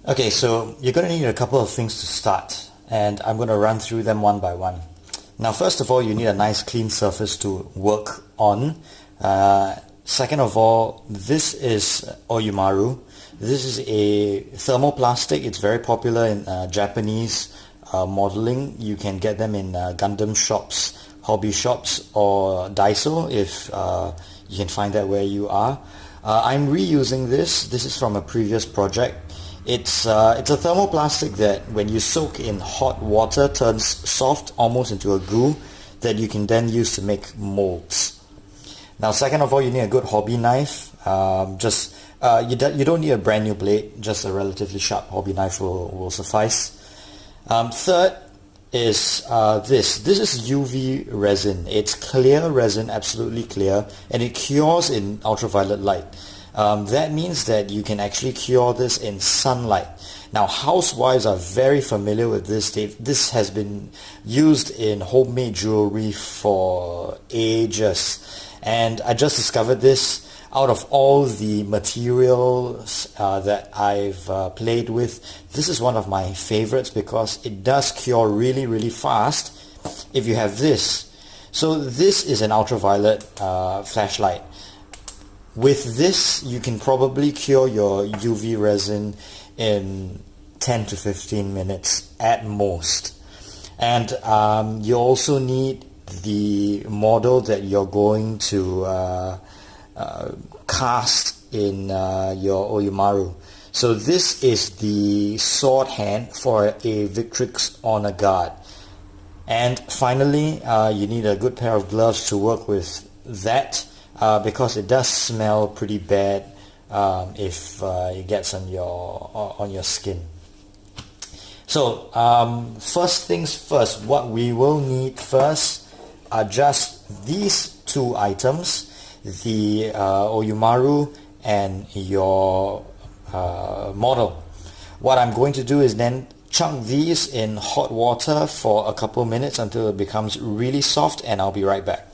Okay, so you're going to need a couple of things to start, and I'm going to run through them one by one. Now, first of all, you need a nice clean surface to work on. Second of all, this is Oyumaru. This is a thermoplastic. It's very popular in Japanese modeling. You can get them in Gundam shops, hobby shops, or Daiso if you can find that where you are. I'm reusing this. This is from a previous project. It's a thermoplastic that when you soak in hot water turns soft almost into a goo that you can then use to make molds. Now, second of all, you need a good hobby knife. You don't need a brand new blade, just a relatively sharp hobby knife will suffice. Third is this. This is UV resin. It's clear resin, absolutely clear, and it cures in ultraviolet light. That means that you can actually cure this in sunlight. Now, housewives are very familiar with this. This has been used in homemade jewelry for ages. And I just discovered this. Out of all the materials that I've played with, this is one of my favorites because it does cure really, really fast if you have this. So this is an ultraviolet flashlight. With this, you can probably cure your UV resin in 10 to 15 minutes at most. And you also need the model that you're going to cast in your Oyumaru. So this is the sword hand for a Victrix honor guard. And finally, you need a good pair of gloves to work with that. Because it does smell pretty bad if it gets on your skin. So first things first, what we will need first are just these two items, the Oyumaru and your model. What I'm going to do is then chunk these in hot water for a couple minutes until it becomes really soft, and I'll be right back.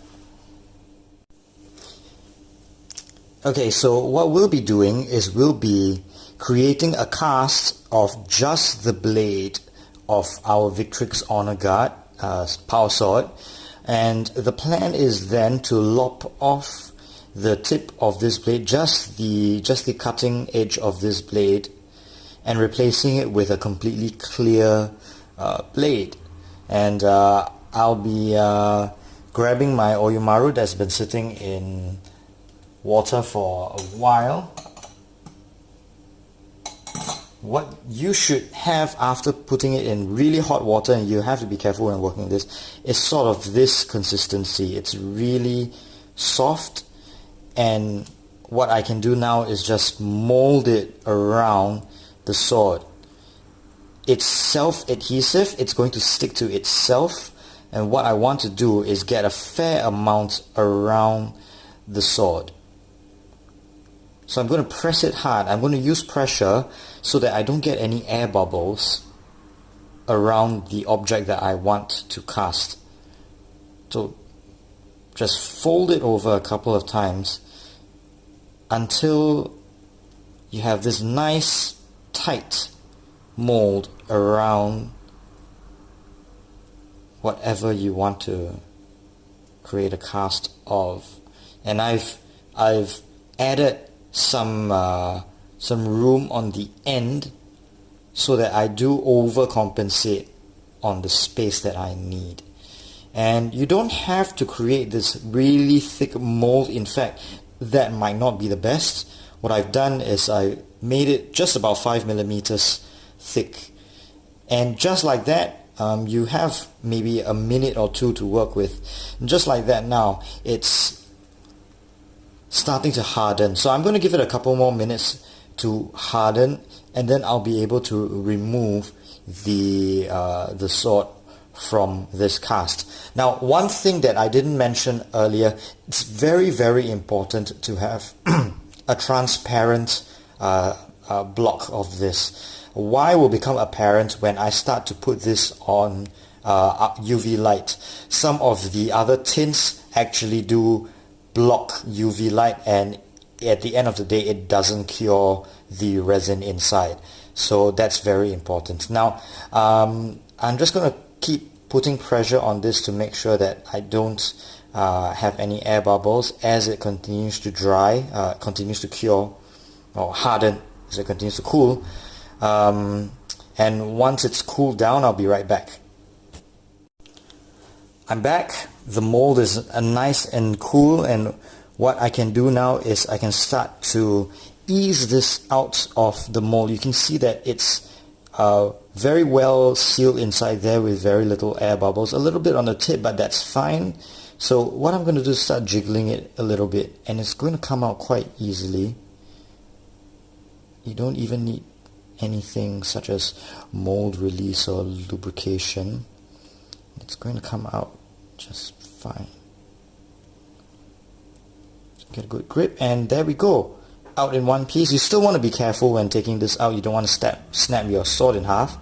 Okay, so what we'll be doing is we'll be creating a cast of just the blade of our Victrix Honor Guard power sword, and the plan is then to lop off the tip of this blade, just the cutting edge of this blade, and replacing it with a completely clear blade. And I'll be grabbing my Oyumaru that's been sitting in water for a while. What you should have after putting it in really hot water, and you have to be careful when working this, is sort of this consistency. It's really soft, and what I can do now is just mold it around the sword. It's self-adhesive, it's going to stick to itself, and what I want to do is get a fair amount around the sword. So I'm going to press it hard. I'm going to use pressure so that I don't get any air bubbles around the object that I want to cast. So just fold it over a couple of times until you have this nice tight mold around whatever you want to create a cast of. And I've added some room on the end so that I do overcompensate on the space that I need. And you don't have to create this really thick mold. In fact, that might not be the best. What I've done is I made it just about 5 millimeters thick, and just like that you have maybe a minute or two to work with. And just like that, now it's starting to harden. So I'm going to give it a couple more minutes to harden, and then I'll be able to remove the sword from this cast. Now, one thing that I didn't mention earlier, it's very, very important to have a transparent block of this. Why will become apparent when I start to put this on UV light. Some of the other tints actually do block UV light, and at the end of the day it doesn't cure the resin inside. So that's very important. Now, I'm just going to keep putting pressure on this to make sure that I don't have any air bubbles as it continues to dry, continues to cure or harden as it continues to cool. And once it's cooled down, I'll be right back. I'm back. The mold is nice and cool, and what I can do now is I can start to ease this out of the mold. You can see that it's very well sealed inside there with very little air bubbles. A little bit on the tip, but that's fine. So what I'm going to do is start jiggling it a little bit, and it's going to come out quite easily. You don't even need anything such as mold release or lubrication. It's going to come out just fine. Get a good grip, and there we go, out in one piece. You still want to be careful when taking this out. You don't want to snap your sword in half.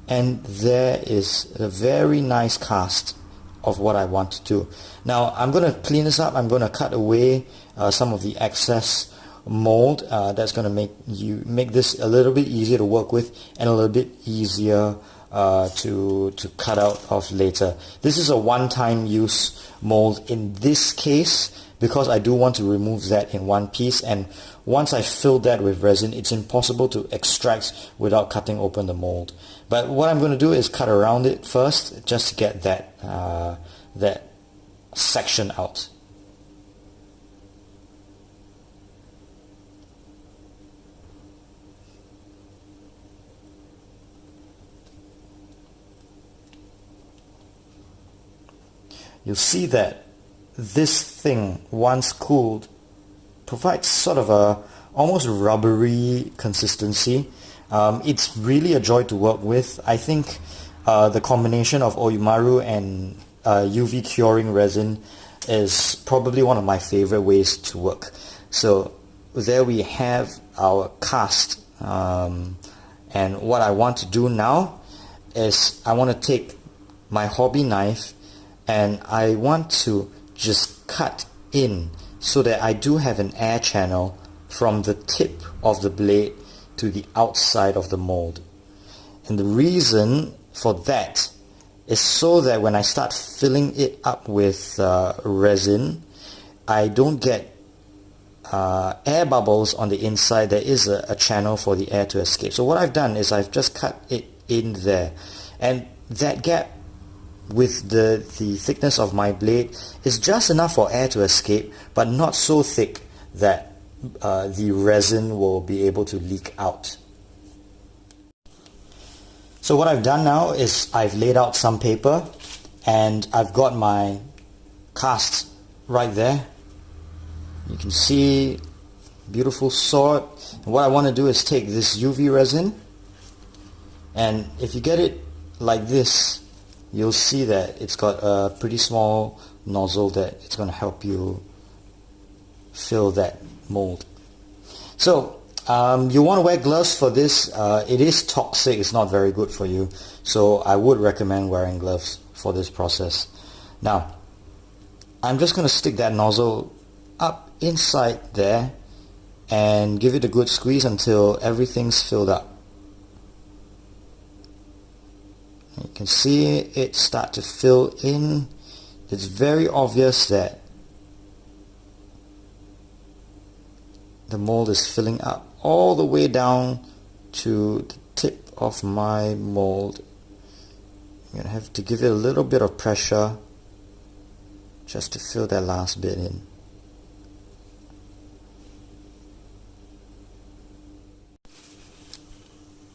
And there is a very nice cast of what I want to do. Now I'm going to clean this up. I'm going to cut away some of the excess mold. That's going to make this a little bit easier to work with and a little bit easier to cut out of later. This is a one-time use mold in this case, because I do want to remove that in one piece, and once I fill that with resin, it's impossible to extract without cutting open the mold. But what I'm going to do is cut around it first, just to get that section out. You'll see that this thing, once cooled, provides sort of a almost rubbery consistency. It's really a joy to work with. I think the combination of Oimaru and UV curing resin is probably one of my favorite ways to work. So there we have our cast, and what I want to do now is I want to take my hobby knife and I want to just cut in so that I do have an air channel from the tip of the blade to the outside of the mold. And the reason for that is so that when I start filling it up with resin, I don't get air bubbles on the inside. There is a channel for the air to escape. So what I've done is I've just cut it in there, and that gap with the thickness of my blade is just enough for air to escape, but not so thick that the resin will be able to leak out. So what I've done now is I've laid out some paper, and I've got my cast right there. You can see beautiful sword. And what I want to do is take this UV resin, and if you get it like this, you'll see that it's got a pretty small nozzle that it's going to help you fill that mold. So you want to wear gloves for this. It is toxic, it's not very good for you, so I would recommend wearing gloves for this process. Now I'm just going to stick that nozzle up inside there and give it a good squeeze until everything's filled up. You can see it start to fill in. It's very obvious that the mold is filling up all the way down to the tip of my mold. I'm going to have to give it a little bit of pressure just to fill that last bit in.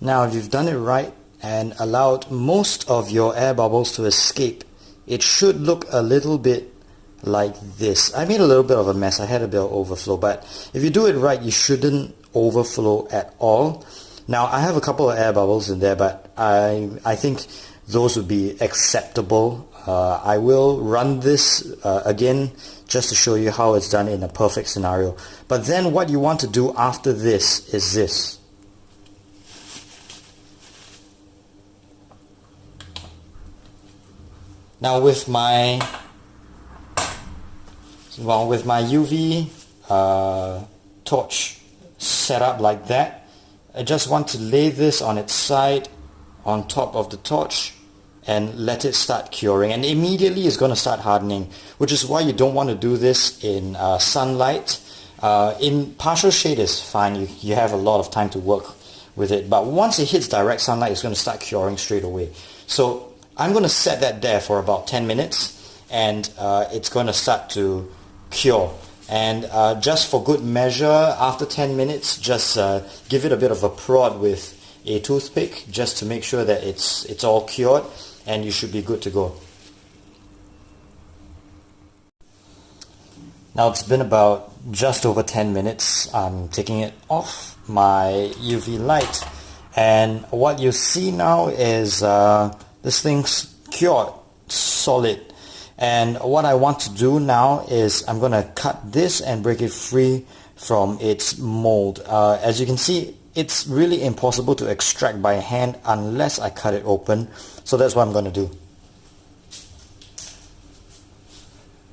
Now if you've done it right and allowed most of your air bubbles to escape, it should look a little bit like this. I made a little bit of a mess. I had a bit of overflow, but if you do it right, you shouldn't overflow at all. Now I have a couple of air bubbles in there, but I think those would be acceptable. I will run this again just to show you how it's done in a perfect scenario. But then what you want to do after this is this. Now with my UV torch set up like that, I just want to lay this on its side on top of the torch and let it start curing, and immediately it's going to start hardening, which is why you don't want to do this in sunlight. In partial shade is fine, you have a lot of time to work with it, but once it hits direct sunlight it's going to start curing straight away. So I'm going to set that there for about 10 minutes and it's going to start to cure. And just for good measure, after 10 minutes, just give it a bit of a prod with a toothpick just to make sure that it's all cured, and you should be good to go. Now it's been about just over 10 minutes. I'm taking it off my UV light, and what you see now is this thing's cured, solid. And what I want to do now is I'm going to cut this and break it free from its mold. As you can see, it's really impossible to extract by hand unless I cut it open. So that's what I'm going to do.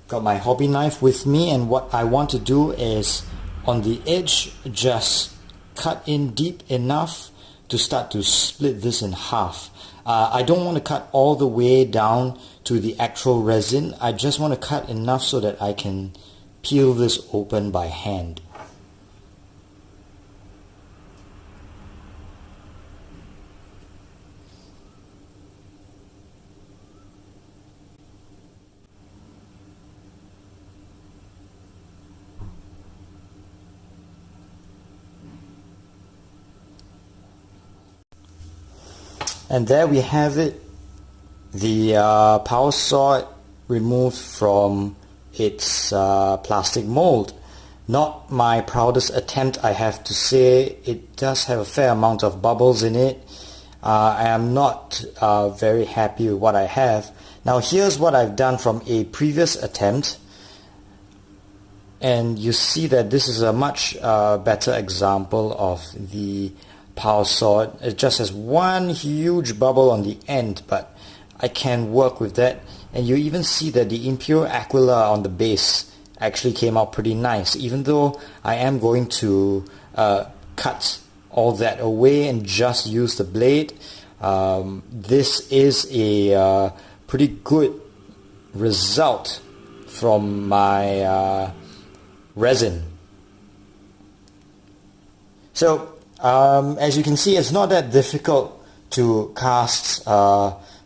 Got my hobby knife with me, and what I want to do is on the edge just cut in deep enough to start to split this in half. I don't want to cut all the way down to the actual resin. I just want to cut enough so that I can peel this open by hand. And there we have it, the power saw removed from its plastic mold. Not my proudest attempt, I have to say. It does have a fair amount of bubbles in it. I am not very happy with what I have. Now here's what I've done from a previous attempt, and you see that this is a much better example of the power saw. It just has one huge bubble on the end, but I can work with that. And you even see that the impure aquila on the base actually came out pretty nice, even though I am going to cut all that away and just use the blade. This is a pretty good result from my resin. So as you can see, it's not that difficult to cast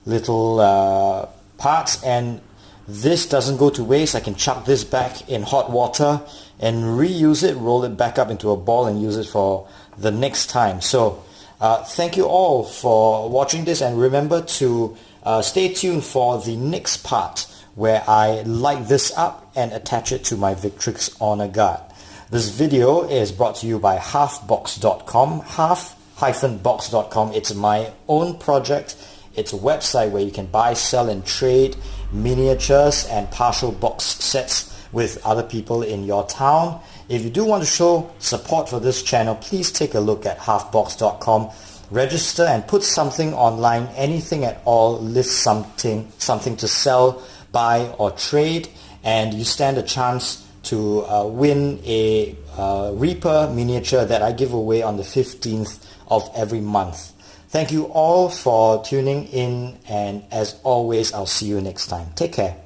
little parts, and this doesn't go to waste. I can chuck this back in hot water and reuse it, roll it back up into a ball and use it for the next time. So thank you all for watching this, and remember to stay tuned for the next part where I light this up and attach it to my Victrix honor guard. This video is brought to you by halfbox.com, half-box.com. It's my own project. It's a website where you can buy, sell and trade miniatures and partial box sets with other people in your town. If you do want to show support for this channel, please take a look at halfbox.com. Register and put something online, anything at all, list something to sell, buy or trade, and you stand a chance to win a Reaper miniature that I give away on the 15th of every month. Thank you all for tuning in, and as always, I'll see you next time. Take care.